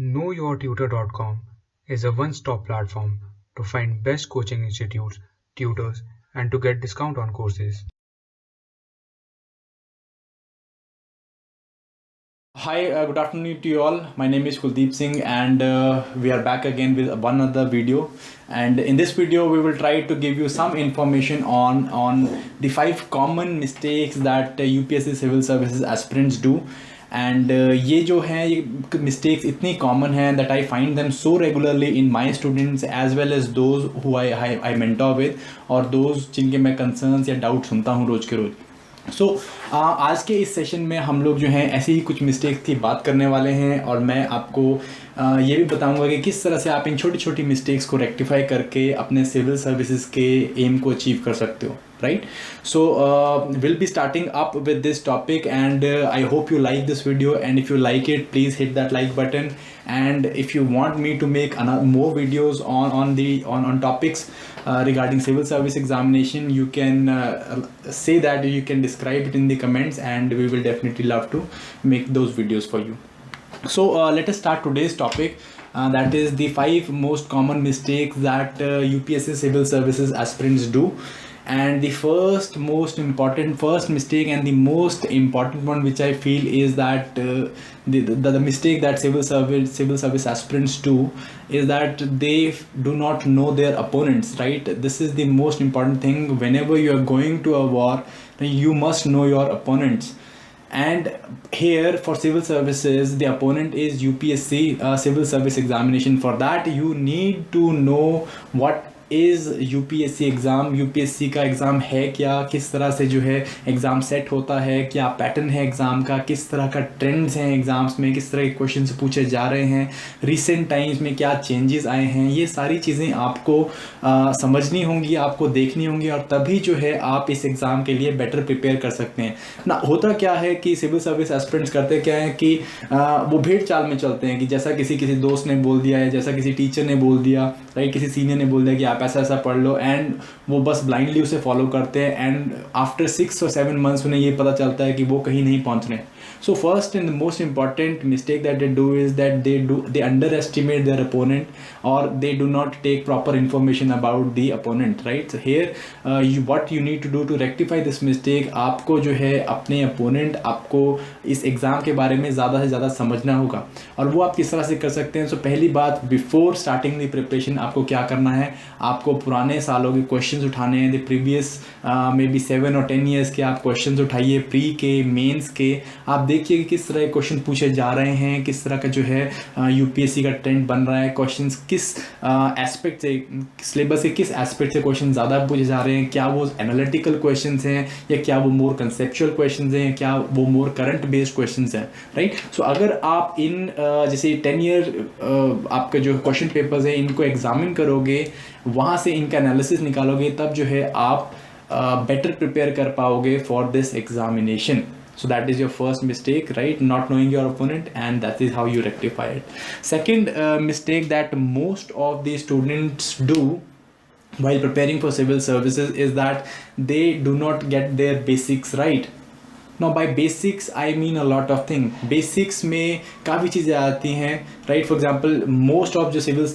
KnowYourTutor.com is a one-stop platform to find best coaching institutes, tutors, and to get discount on courses. Hi, good afternoon to you all. My name is Kuldeep Singh and we are back again with one other video. And in this video, we will try to give you some information on the 5 common mistakes that UPSC Civil Services aspirants do. And ये जो हैं ये mistakes इतनी common हैं that I find them so regularly in my students as well as those who I mentor with और those जिनके मैं concerns या doubt सुनता हूँ रोज़ के रोज़. So आज के इस सेशन में हम लोग जो हैं ऐसी ही कुछ मिस्टेक्स की बात करने वाले हैं और मैं आपको ये भी बताऊंगा कि किस तरह से आप इन छोटी छोटी मिस्टेक्स को रेक्टिफाई करके अपने सिविल सर्विसेज के एम को अचीव कर सकते हो. Right, so we'll be starting up with this topic and I hope you like this video, and if you like it, please hit that like button, and if you want me to make more videos on topics regarding civil service examination, you can say that, you can describe it in the comments, and we will definitely love to make those videos for you. So let us start today's topic. That is the 5 most common mistakes that UPSC civil services aspirants do. And the first mistake and the most important one which I feel is that the mistake that civil service aspirants do is that they do not know their opponents. Right, this is the most important thing. Whenever you are going to a war, you must know your opponents. And here for civil services, the opponent is UPSC civil service examination. For that you need to know what is UPSC exam, UPSC का exam है क्या, किस तरह से जो है exam set होता है, क्या पैटर्न है एग्ज़ाम का, किस तरह का ट्रेंड्स हैं एग्ज़ाम्स में, किस तरह के क्वेश्चन पूछे जा रहे हैं, रिसेंट टाइम्स में क्या चेंजेस आए हैं. ये सारी चीज़ें आपको समझनी होंगी, आपको देखनी होंगी, और तभी जो है आप इस एग्ज़ाम के लिए बेटर प्रिपेयर कर सकते हैं ना. होता क्या है कि सिविल सर्विस एस्पिरेंट्स करते क्या है कि वो भेड़ चाल में चलते हैं कि जैसा किसी दोस्त ने बोल दिया, या जैसा किसी टीचर ने बोल दिया, राइट, किसी सीनियर ने बोल दिया कि आप ऐसा पढ़ लो, एंड वो बस ब्लाइंडली उसे फॉलो करते हैं, एंड आफ्टर 6 और 7 मंथ्स उन्हें ये पता चलता है कि वो कहीं नहीं पहुंच रहे हैं. So first and the most important mistake that they do is that they underestimate their opponent, or they do not take proper information about the opponent. Right, so here what you need to do to rectify this mistake, आपको जो है अपने opponent, आपको इस exam के बारे में ज़्यादा से ज़्यादा समझना होगा. और वो आप किस तरह से कर सकते हैं? So पहली बात, बिफोर स्टार्टिंग द प्रिपरेशन आपको क्या करना है, आपको पुराने सालों के क्वेश्चंस उठाने हैं. द प्रीवियस मे बी 7 और 10 ईयर्स के आप क्वेश्चंस उठाइए, प्री के, मेंस के. आप देखिए कि किस तरह के क्वेश्चन पूछे जा रहे हैं, किस तरह का जो है यूपीएससी का ट्रेंड बन रहा है, क्वेश्चंस किस एस्पेक्ट से, सिलेबस के किस एस्पेक्ट से क्वेश्चन ज़्यादा पूछे जा रहे हैं, क्या वो एनालिटिकल क्वेश्चंस हैं, या क्या वो मोर कंसेप्चुअल क्वेश्चंस हैं, क्या वो मोर करंट बेस्ड क्वेश्चंस हैं. राइट, सो अगर आप इन जैसे 10 ईयर आपके जो क्वेश्चन पेपर्स हैं इनको एग्जामिन करोगे, वहाँ से इनका एनालिसिस निकालोगे, तब जो है आप बेटर प्रिपेयर कर पाओगे for this examination. So that is your first mistake, right? Not knowing your opponent, and that is how you rectify it. Second mistake that most of the students do while preparing for civil services is that they do not get their basics right. Now by basics I mean a lot of things. Basics में काफ़ी चीज़ें आती हैं, right? For example, most of जो civil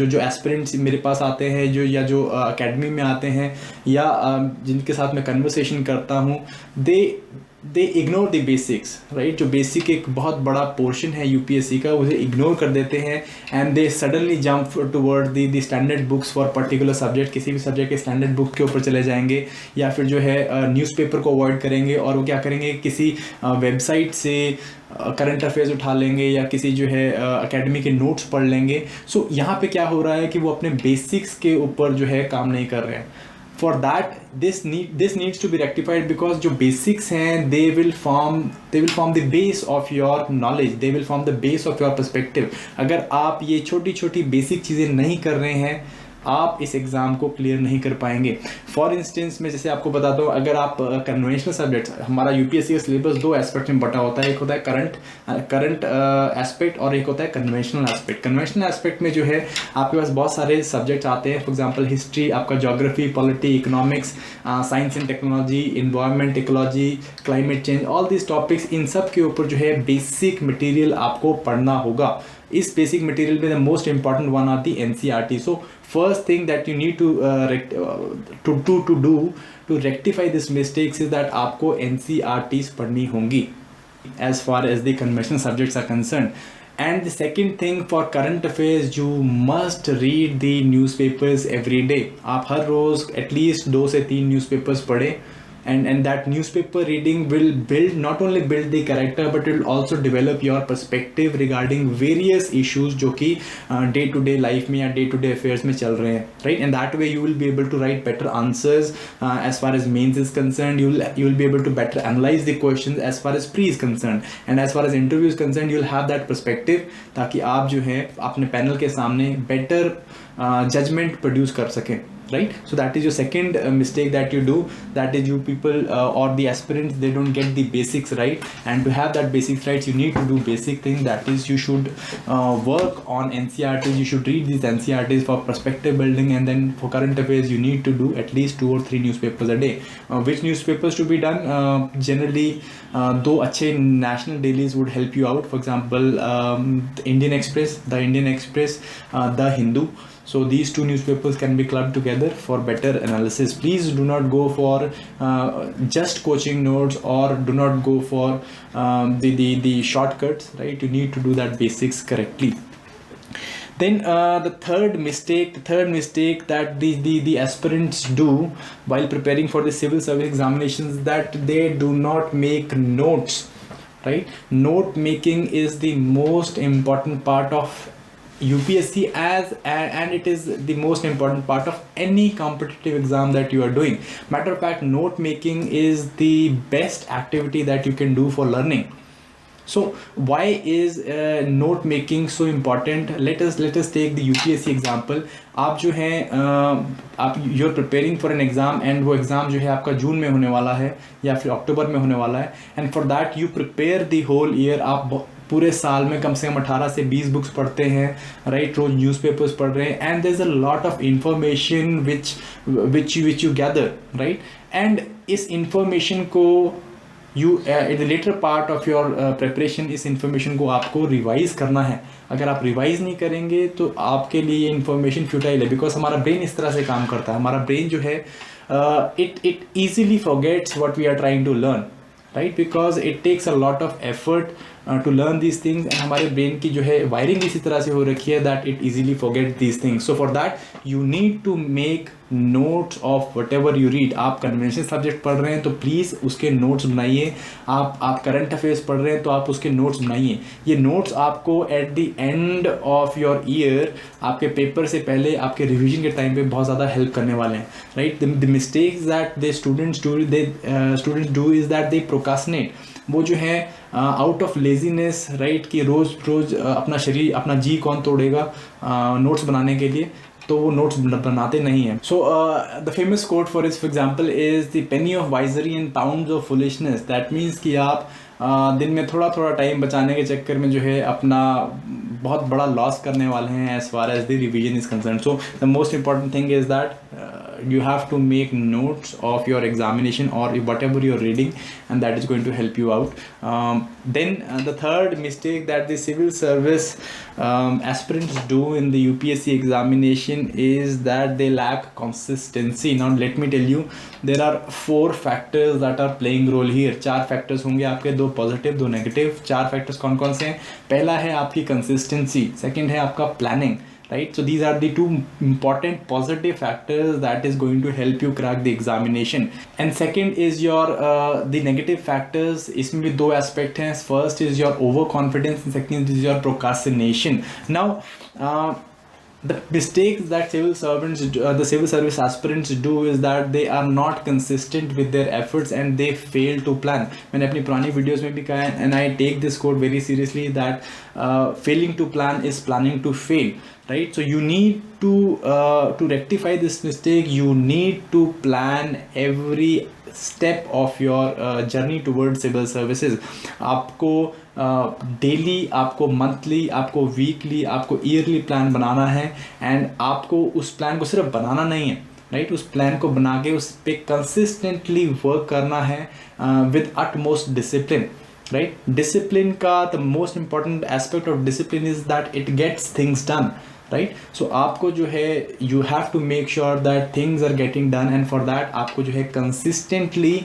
जो aspirants मेरे पास आते हैं, जो academy में आते हैं, या जिनके साथ मैं conversation करता हूँ, they ignore the basics, right? जो basic एक बहुत बड़ा portion है UPSC का, उसे ignore कर देते हैं, and they suddenly jump toward the standard books for particular subject. किसी भी subject के standard book के ऊपर चले जाएंगे, या फिर जो है newspaper को avoid करेंगे, और वो क्या करेंगे, किसी website से करंट अफेयर्स उठा लेंगे, या किसी जो है एकेडमी के नोट्स पढ़ लेंगे. सो यहाँ पे क्या हो रहा है कि वो अपने बेसिक्स के ऊपर जो है काम नहीं कर रहे हैं. For that, this needs to be rectified, because जो basics हैं they will form the base of your knowledge, they will form the base of your perspective. अगर आप ये छोटी छोटी basic चीज़ें नहीं कर रहे हैं, आप इस एग्ज़ाम को क्लियर नहीं कर पाएंगे। फॉर इंस्टेंस मैं जैसे आपको बताता हूँ, अगर आप कन्वेंशनल सब्जेक्ट्स, हमारा यूपीएससी का सिलेबस दो एस्पेक्ट में बटा होता है, एक होता है करंट एस्पेक्ट और एक होता है कन्वेंशनल एस्पेक्ट। कन्वेंशनल एस्पेक्ट में जो है आपके पास बहुत सारे सब्जेक्ट्स आते हैं, फॉर एग्जांपल हिस्ट्री, आपका geography, polity, economics, science and technology, environment, ecology, climate change, all this topics, इन सब के ऊपर जो है बेसिक मटेरियल आपको पढ़ना होगा। इस बेसिक मटेरियल में द मोस्ट इंपॉर्टेंट वन आती है NCERT. So first thing that you need to do to rectify this mistakes is that आपको एनसीईआरटीज पढ़नी होंगी as far as the conventional subjects are concerned. And the second thing, for current affairs you must read the newspapers every day. आप हर रोज at least 2 से 3 newspapers पढ़ें, and that newspaper reading will not only build the character but it will also develop your perspective regarding various issues जो कि day to day life में या day to day affairs में चल रहे हैं, right? And that way you will be able to write better answers as far as mains is concerned. You will be able to better analyze the questions as far as pre is concerned, and as far as interview is concerned you will have that perspective ताकि आप जो है अपने panel के सामने better judgment produce कर सकें, right? So that is your second mistake that you do, that is you people or the aspirants, they don't get the basics right. And to have that basics right you need to do basic thing, that is you should work on NCERTs. You should read these NCERTs for perspective building, and then for current affairs you need to do at least 2 or 3 newspapers a day. Which newspapers to be done? Generally दो अच्छे national dailies would help you out. For example, the Indian Express, the Hindu. So these two newspapers can be clubbed together for better analysis. Please do not go for just coaching notes, or do not go for the shortcuts, right? You need to do that basics correctly. Then the third mistake that the aspirants do while preparing for the civil service examinations, that they do not make notes, right? Note making is the most important part of UPSC and it is the most important part of any competitive exam that you are doing. Matter of fact, note making is the best activity that you can do for learning. So why is note making so important? Let us take the UPSC example. आप जो हैं आप you're preparing for an exam, and वो exam जो है आपका जून में होने वाला है या फिर अक्टूबर में होने वाला है, and for that you prepare the whole year. आप पूरे साल में कम से कम 18 से 20 बुक्स पढ़ते हैं, राइट? रोज न्यूज़पेपर्स पढ़ रहे हैं, and there is a lot of information which you gather, right? And इस इंफॉर्मेशन को you in the later part of your preparation, इस इंफॉर्मेशन को आपको रिवाइज करना है. अगर आप रिवाइज नहीं करेंगे तो आपके लिए ये इंफॉर्मेशन फ्यूटाइल है, बिकॉज हमारा ब्रेन इस तरह से काम करता है. हमारा ब्रेन जो है it easily forgets what we are trying to learn, right? Because it takes a lot of effort to learn these things, and हमारे ब्रेन की जो है वायरिंग इसी तरह से हो रखी है that it easily forgets these things. So for that you need to make notes of whatever you read. आप कन्वेंशनल सब्जेक्ट पढ़ रहे हैं तो प्लीज़ उसके नोट्स बनाइए. आप करंट अफेयर्स पढ़ रहे हैं तो आप उसके नोट्स बनाइए. ये नोट्स आपको at the end of your year, आपके पेपर से पहले, आपके रिविजन के टाइम पे बहुत ज़्यादा हेल्प करने वाले हैं, right? The mistakes that the students do is that they procrastinate. वो जो है आउट ऑफ लेजीनेस, राइट, कि रोज़ अपना शरीर, अपना जी कौन तोड़ेगा नोट्स बनाने के लिए, तो वो नोट्स बनाते नहीं हैं. So the famous quote for is for example is the penny of wisery and pounds of foolishness. That means कि आप दिन में थोड़ा टाइम बचाने के चक्कर में जो है अपना बहुत बड़ा लॉस करने वाले हैं as far as the revision is concern. So the most important thing is that you have to make notes of your examination or whatever you're reading, and that is going to help you out. Then the third mistake that the civil service aspirants do in the UPSC examination is that they lack consistency. Now let me tell you, there are 4 factors that are playing role here. 4 factors होंगे आपके, 2 positive 2 negative. 4 factors कौन कौन से हैं? पहला है आपकी consistency, second है आपका planning, right? So these are the 2 important positive factors that is going to help you crack the examination. And second is your the negative factors. इसमें भी 2 aspect हैं. First is your overconfidence and second is your procrastination. Now The mistakes that civil servants, the civil service aspirants do is that they are not consistent with their efforts and they fail to plan. मैंने अपनी पुरानी videos में भी कहा है, and I take this quote very seriously, that failing to plan is planning to fail, right? So you need to rectify this mistake. You need to plan every step of your journey towards civil services. आपको daily, आपको monthly, आपको weekly, आपको yearly plan बनाना है, and आपको उस plan को सिर्फ बनाना नहीं है, राइट? उस प्लान को बना के उस पर कंसिस्टेंटली वर्क करना है with utmost discipline, right? Discipline का the most important aspect of discipline is that it gets things done, right? So आपको जो है, you have to make sure that things are getting done, and for that आपको जो है consistently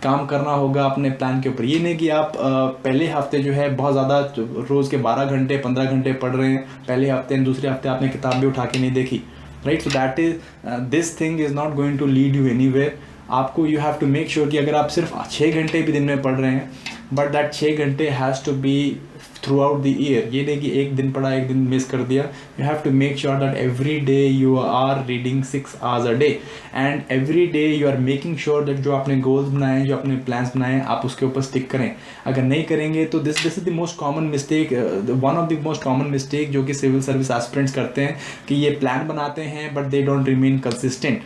काम करना होगा अपने प्लान के ऊपर। ये नहीं कि आप पहले हफ्ते जो है बहुत ज़्यादा रोज़ के 12 घंटे 15 घंटे पढ़ रहे हैं पहले हफ्ते, एंड दूसरे हफ्ते आपने किताब भी उठा के नहीं देखी, right? So that is this thing is not going to lead you anywhere. आपको you have to make sure कि अगर आप सिर्फ 6 घंटे भी दिन में पढ़ रहे हैं, बट दैट 6 घंटे has to be throughout the year. ये नहीं कि एक दिन पढ़ा एक दिन मिस कर दिया। You have to make sure that every day you are reading 6 hours a day, and every day you are making sure that जो आपने गोल्स बनाए हैं, जो आपने प्लान्स बनाए हैं, आप उसके ऊपर स्टिक करें। अगर नहीं करेंगे तो this is the most common mistake, one of the most common mistake जो कि सिविल सर्विस एस्पिरेंट्स करते हैं, कि ये प्लान बनाते हैं but they don't remain consistent,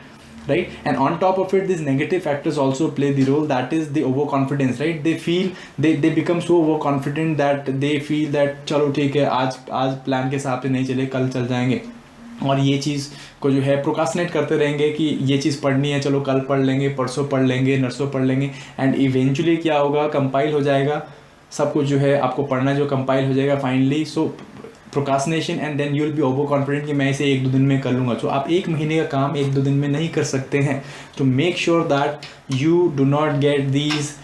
right? And on top of it, these negative factors also play the role, that is the overconfidence, right? They feel they become so overconfident that they feel that चलो ठीक है, आज plan के हिसाब से नहीं चले, कल चल जाएंगे, और ये चीज़ को जो है प्रोकास्टिनेट करते रहेंगे कि ये चीज़ पढ़नी है, चलो कल पढ़ लेंगे, परसों पढ़ लेंगे, नरसों पढ़ लेंगे, एंड इवेंचुअली क्या होगा, कंपाइल हो जाएगा सब कुछ जो है आपको पढ़ना है, जो कंपाइल हो जाएगा finally. So procrastination, and then you will be over confident कि मैं इसे 1-2 दिन में कर लूँगा। तो आप 1 महीने का काम 1-2 दिन में नहीं कर सकते हैं। तो make sure that you do not get these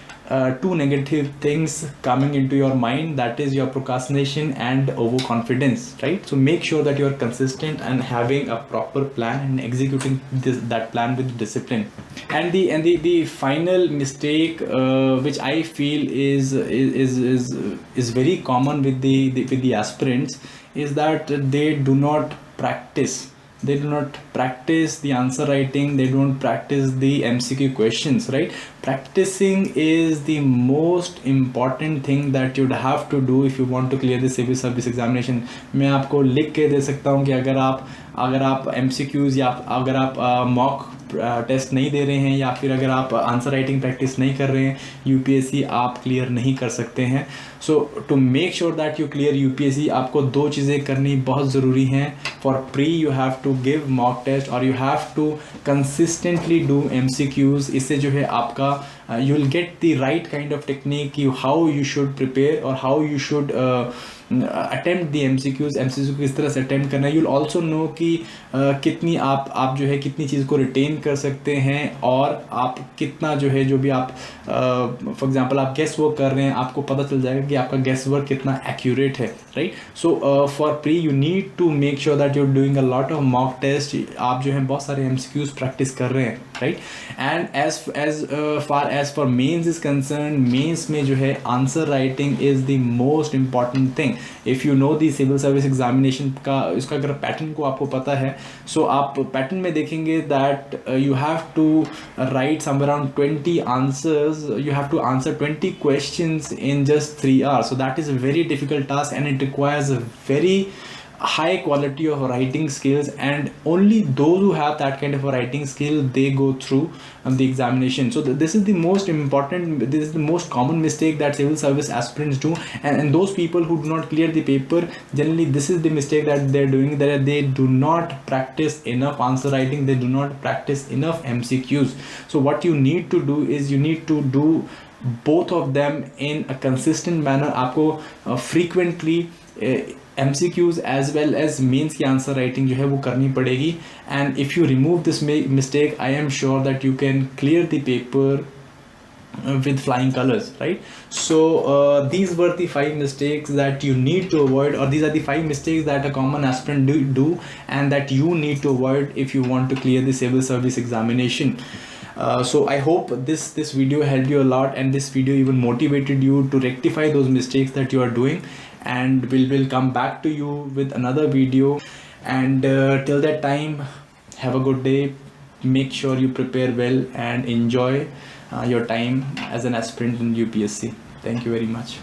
two negative things coming into your mind, that is your procrastination and overconfidence, right? So make sure that you are consistent and having a proper plan and executing that plan with discipline. And the final mistake which I feel is very common with the aspirants is that they do not practice. They do not practice the answer writing, they don't practice the MCQ questions, right? Practicing is the most important thing that you'd have to do if you want to clear the civil service examination. मैं आपको लिख के दे सकता हूँ कि अगर आप MCQs या अगर आप मॉक टेस्ट नहीं दे रहे हैं, या फिर अगर आप आंसर राइटिंग प्रैक्टिस नहीं कर रहे हैं, UPSC आप क्लियर नहीं कर सकते हैं। So to make sure that you clear UPSC, आपको 2 चीज़ें करनी बहुत ज़रूरी हैं। For pre you have to give mock test, और you have to consistently do MCQs। इससे जो है आपका you will get the right kind of technique, how you should prepare or how you should attempt the MCQs किस तरह से attempt करना है। You'll also know कि कितनी आप जो है कितनी चीज़ को retain कर सकते हैं, और आप कितना जो है, जो भी आप for example आप guess work कर रहे हैं, आपको पता चल जाएगा कि आपका guess work कितना accurate है, right? So for pre you need to make sure that you're doing a lot of mock test, आप जो है बहुत सारे MCQs practice कर रहे हैं, right? And as far mains is concerned, mains में जो है answer writing is the most important thing. If you know the civil service examination का इसका अगर pattern को आपको पता है, so आप pattern में देखेंगे that you have to write somewhere around 20 answers, you have to answer 20 questions in just 3 hours. So that is a very difficult task, and it requires a very high quality of writing skills, and only those who have that kind of a writing skill, they go through the examination. So this is the most important, this is the most common mistake that civil service aspirants do, and those people who do not clear the paper, generally this is the mistake that they're doing, that they do not practice enough answer writing, they do not practice enough MCQs. So what you need to do is you need to do both of them in a consistent manner. आपको frequently MCQs as well as means की answer writing जो है वो करनी पड़ेगी, and if you remove this mistake, I am sure that you can clear the paper with flying colors, right? So these were the 5 mistakes that you need to avoid, or these are the 5 mistakes that a common aspirant do and that you need to avoid if you want to clear the civil service examination. So I hope this video helped you a lot, and this video even motivated you to rectify those mistakes that you are doing, and we'll come back to you with another video. And till that time, have a good day. Make sure you prepare well and enjoy your time as an aspirant in UPSC. Thank you very much.